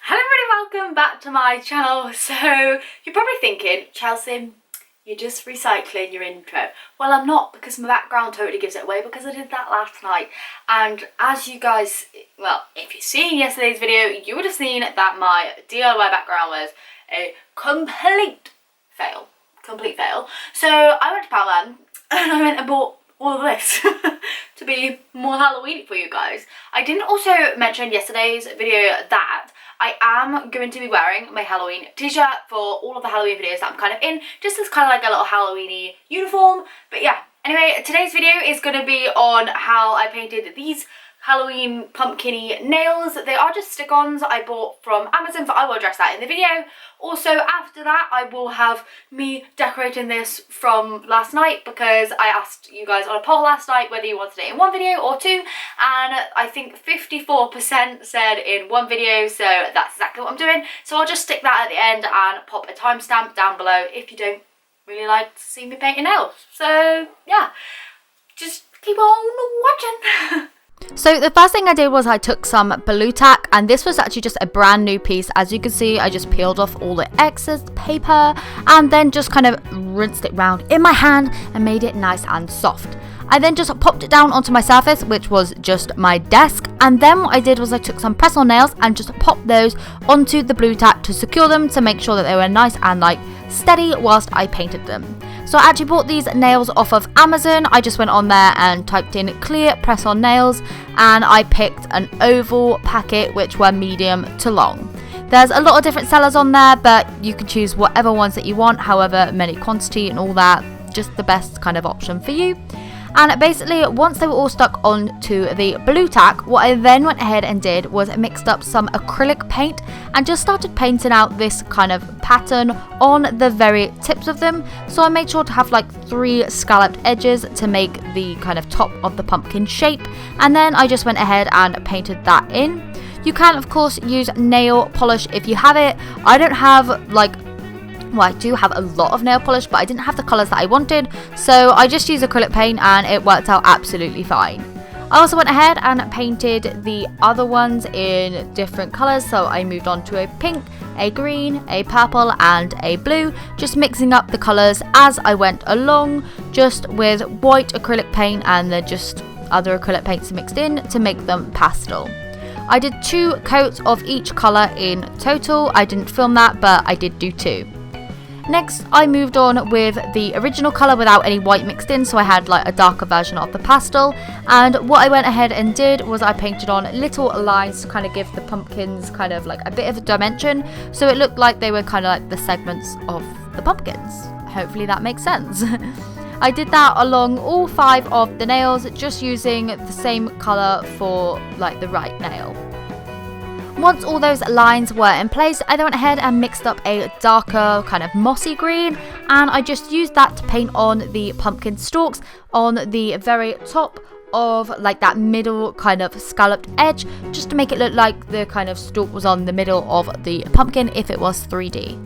Hello everybody, welcome back to my channel. So you're probably thinking, Chelsea, you're just recycling your intro. Well, I'm not, because my background totally gives it away, because I did that last night. And as you guys, well, if you've seen yesterday's video, you would have seen that my DIY background was a complete fail. So I went to Poundland and I went and bought all of this to be more Halloween for you guys. I didn't also mention yesterday's video that I am going to be wearing my Halloween t-shirt for all of the Halloween videos that I'm kind of in, just as kind of like a little Halloween-y uniform. But yeah, anyway, today's video is going to be on how I painted these Halloween pumpkin-y nails. They are just stick-ons I bought from Amazon, but I will address that in the video. Also, after that, I will have me decorating this from last night, because I asked you guys on a poll last night whether you wanted it in one video or two, and I think 54% said in one video, so that's exactly what I'm doing. So I'll just stick that at the end and pop a timestamp down below if you don't really like to see me painting nails. So yeah, just keep on watching. So the first thing I did was I took some blue tack, and this was actually just a brand new piece. As you can see, I just peeled off all the excess paper and then just kind of rinsed it round in my hand and made it nice and soft. I then just popped it down onto my surface, which was just my desk, and then what I did was I took some press-on nails and just popped those onto the blue tack to secure them, to make sure that they were nice and like steady whilst I painted them. So I actually bought these nails off of Amazon. I just went on there and typed in clear press-on nails, and I picked an oval packet which were medium to long. There's a lot of different sellers on there, but you can choose whatever ones that you want, however many quantity and all that, just the best kind of option for you. And basically, once they were all stuck onto the blue tack, what I then went ahead and did was mixed up some acrylic paint and just started painting out this kind of pattern on the very tips of them. So I made sure to have like 3 scalloped edges to make the kind of top of the pumpkin shape, and then I just went ahead and painted that in. You can of course use nail polish if you have it. I don't have like, well, I do have a lot of nail polish, but I didn't have the colours that I wanted, so I just used acrylic paint and it worked out absolutely fine. I also went ahead and painted the other ones in different colours, so I moved on to a pink, a green, a purple and a blue, just mixing up the colours as I went along, just with white acrylic paint and then just other acrylic paints mixed in to make them pastel. I did 2 coats of each colour in total. I didn't film that, but I did do 2. Next, I moved on with the original colour without any white mixed in, so I had like a darker version of the pastel. And what I went ahead and did was I painted on little lines to kind of give the pumpkins kind of like a bit of a dimension, so it looked like they were kind of like the segments of the pumpkins. Hopefully that makes sense. I did that along all 5 of the nails, just using the same colour for like the right nail. Once all those lines were in place, I then went ahead and mixed up a darker kind of mossy green, and I just used that to paint on the pumpkin stalks on the very top of like that middle kind of scalloped edge, just to make it look like the kind of stalk was on the middle of the pumpkin if it was 3D.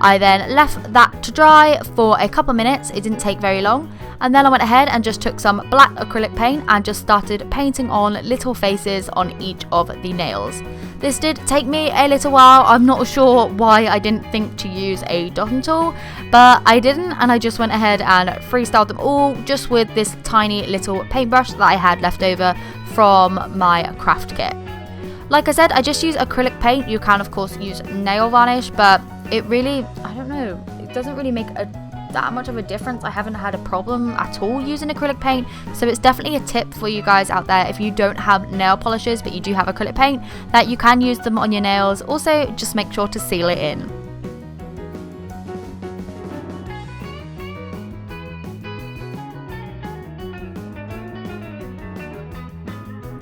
I then left that to dry for a couple minutes. It didn't take very long, and then I went ahead and just took some black acrylic paint and just started painting on little faces on each of the nails. This did take me a little while. I'm not sure why I didn't think to use a dotting tool, but I didn't, and I just went ahead and freestyled them all just with this tiny little paintbrush that I had left over from my craft kit. Like I said, I just use acrylic paint. You can of course use nail varnish, but it really, I don't know, it doesn't really make that much of a difference. I haven't had a problem at all using acrylic paint, so it's definitely a tip for you guys out there if you don't have nail polishes but you do have acrylic paint, that you can use them on your nails. Also, just make sure to seal it in.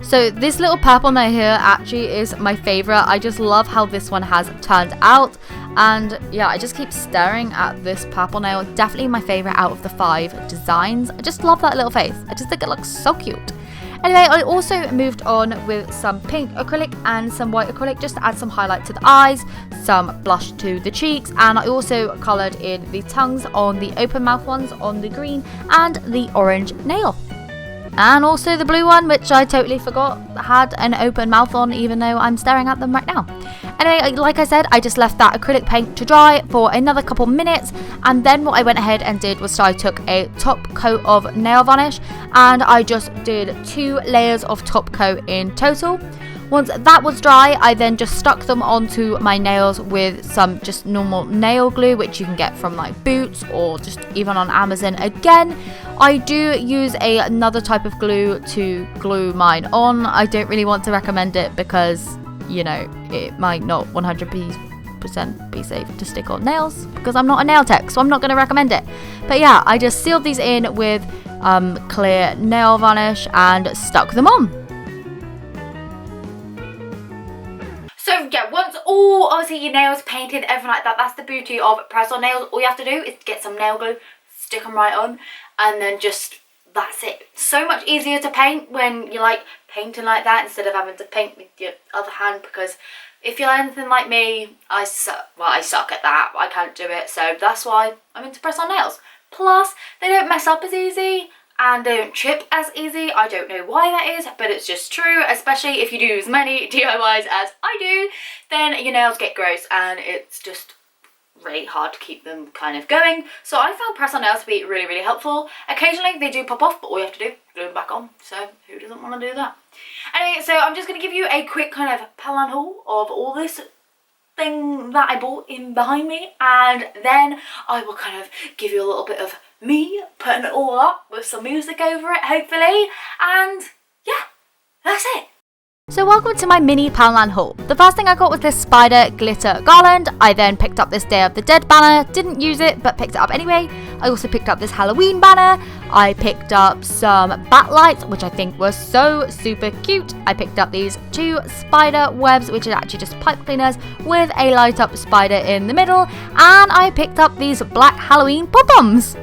So this little purple nail here actually is my favourite. I just love how this one has turned out. And yeah, I just keep staring at this purple nail. Definitely my favourite out of the 5 designs. I just love that little face. I just think it looks so cute. Anyway, I also moved on with some pink acrylic and some white acrylic just to add some highlight to the eyes, some blush to the cheeks, and I also coloured in the tongues on the open mouth ones on the green and the orange nail. And also the blue one, which I totally forgot had an open mouth on, even though I'm staring at them right now. Anyway, like I said, I just left that acrylic paint to dry for another couple minutes, and then what I went ahead and did was I took a top coat of nail varnish, and I just did 2 layers of top coat in total. Once that was dry, I then just stuck them onto my nails with some just normal nail glue, which you can get from like Boots or just even on Amazon. Again, I do use another type of glue to glue mine on. I don't really want to recommend it because, you know, it might not 100% be safe to stick on nails because I'm not a nail tech, so I'm not going to recommend it. But yeah, I just sealed these in with clear nail varnish and stuck them on. So yeah, once all obviously your nails painted, everything like that, that's the beauty of press-on nails. All you have to do is get some nail glue, stick them right on, and then just, that's it. So much easier to paint when you're like painting like that instead of having to paint with your other hand, because if you're anything like me, I suck at that. I can't do it, so that's why I'm into press-on nails. Plus, they don't mess up as easy and they don't chip as easy. I don't know why that is, but it's just true, especially if you do as many DIYs as I do, then your nails get gross and it's just really hard to keep them kind of going. So I found press-on nails to be really, really helpful. Occasionally they do pop off, but all you have to do is glue them back on, so who doesn't want to do that? Anyway, so I'm just going to give you a quick kind of Poundland haul of all this thing that I bought in behind me, and then I will kind of give you a little bit of me putting it all up with some music over it, hopefully, and yeah, that's it. So welcome to my mini Poundland haul. The first thing I got was this spider glitter garland. I then picked up this Day of the Dead banner, didn't use it but picked it up anyway. I also picked up this Halloween banner. I picked up some bat lights, which I think were so super cute. I picked up these 2 spider webs, which are actually just pipe cleaners with a light up spider in the middle, and I picked up these black Halloween pom-poms.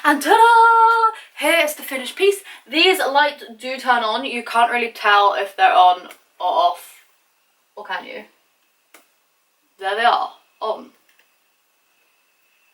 And ta-da! Here's the finished piece. These lights do turn on. You can't really tell if they're on or off. Or can you? There they are. On.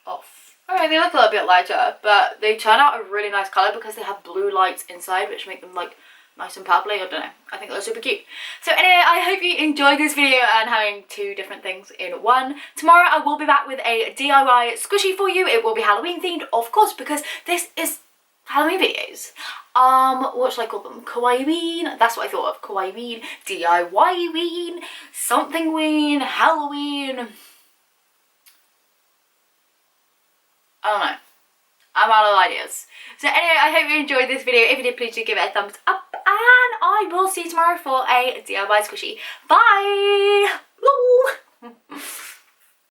Off. Okay, they look a little bit lighter, but they turn out a really nice colour because they have blue lights inside, which make them like nice and purpley. I don't know. I think they're super cute. So anyway, I hope you enjoyed this video and having 2 different things in one. Tomorrow I will be back with a DIY squishy for you. It will be Halloween themed, of course, because this is Halloween videos. What should I call them? Kawaii-ween? That's what I thought of. Kawaii-ween, DIY-ween, something-ween, Halloween. I don't know. I'm out of ideas. So anyway, I hope you enjoyed this video. If you did, please do give it a thumbs up, and I will see you tomorrow for a DIY squishy. Bye!